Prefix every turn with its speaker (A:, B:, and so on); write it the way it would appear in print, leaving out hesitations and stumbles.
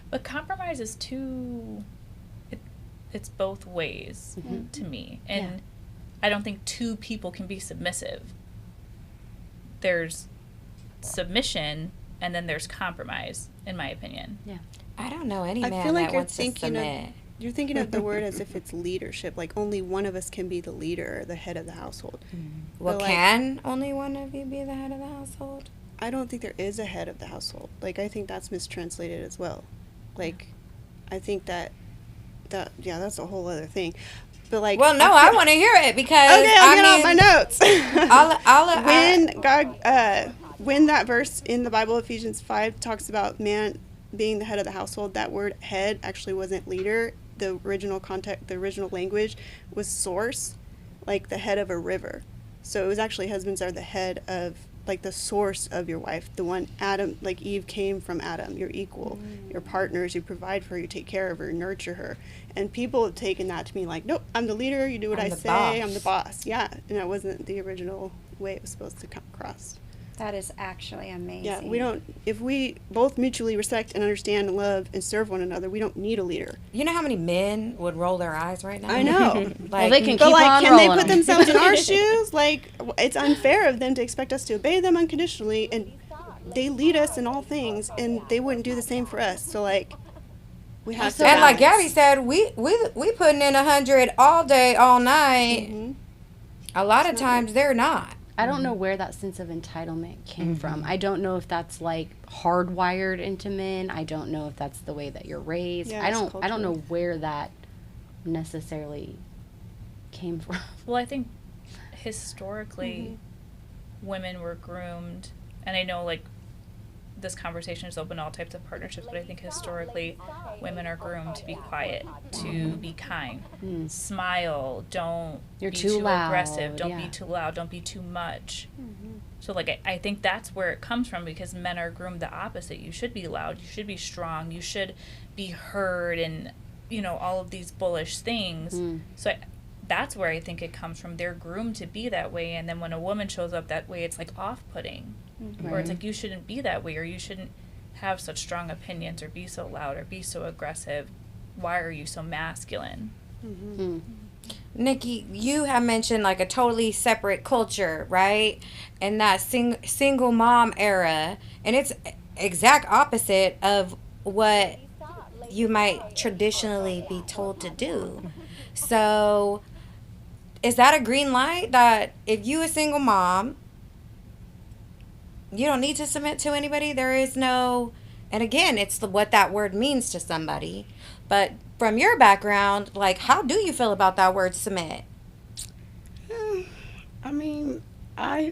A: But compromise is too... it's both ways to me. And I don't think two people can be submissive. There's submission, and then there's compromise, in my opinion.
B: Yeah.
C: I don't know any
D: I
C: man
D: feel like
C: that
D: you're
C: wants to
D: thinking
C: submit.
D: you're thinking of the word as if it's leadership. Like only one of us can be the leader, or the head of the household.
C: Well,
D: But, like,
C: can only one of you be the head of the household?
D: I don't think there is a head of the household. Like I think that's mistranslated as well. Like I think that that's a whole other thing. But like,
C: Well, no, I want to hear it because
D: okay, I'll get out my notes.
C: When
D: God, when that verse in the Bible, Ephesians 5, talks about man being the head of the household, that word head actually wasn't leader. The original context, the original language was source, like the head of a river. So it was actually husbands are the head of, like the source of your wife, the one Adam, like Eve came from Adam, your equal, your partners, you provide for her, you take care of her, nurture her. And people have taken that to mean like, nope, I'm the leader, you do what I say,
C: boss.
D: I'm the boss. Yeah, and that wasn't the original way it was supposed to come across.
E: That is actually amazing.
D: Yeah, we don't, if we both mutually respect and understand and love and serve one another, we don't need a leader.
C: You know how many men would roll their eyes right now?
D: I know.
C: Like,
B: Well, they can
D: But
B: keep
D: like,
B: on
D: can they
B: rolling
D: put
B: 'em.
D: themselves in our shoes? Like, it's unfair of them to expect us to obey them unconditionally, and they lead us in all things, and they wouldn't do the same for us. So like, we have to.
C: and like
D: balance.
C: Gabby said, we putting in 100 all day, all night.
D: Mhm.
C: A lot of times they're not.
B: I don't know where that sense of entitlement came from. I don't know if that's like hardwired into men. I don't know if that's the way that you're raised.
D: Yeah,
B: I
D: it's
B: don't know
D: cultural.
B: where that necessarily came from.
A: Well, I think historically, women were groomed, and I know like this conversation is open to all types of partnerships, but I think historically, women are groomed to be quiet, to be kind, smile, don't
B: You're
A: be
B: too loud,
A: aggressive, don't be
B: yeah.
A: too loud, don't be too much. So like I think that's where it comes from, because men are groomed the opposite. You should be loud, you should be strong, you should be heard, and all of these bullish things. So that's where I think it comes from. They're groomed to be that way, and then when a woman shows up that way, it's like off-putting. Or it's like, you shouldn't be that way, or you shouldn't have such strong opinions, or be so loud, or be so aggressive. Why are you so masculine?
C: Nikki, you have mentioned like a totally separate culture, right? And that single mom era, and it's exact opposite of what you might traditionally be told to do. So is that a green light that if you a single mom, you don't need to submit to anybody? There is no, and again, it's what that word means to somebody. But from your background, like, how do you feel about that word submit?
F: I mean, I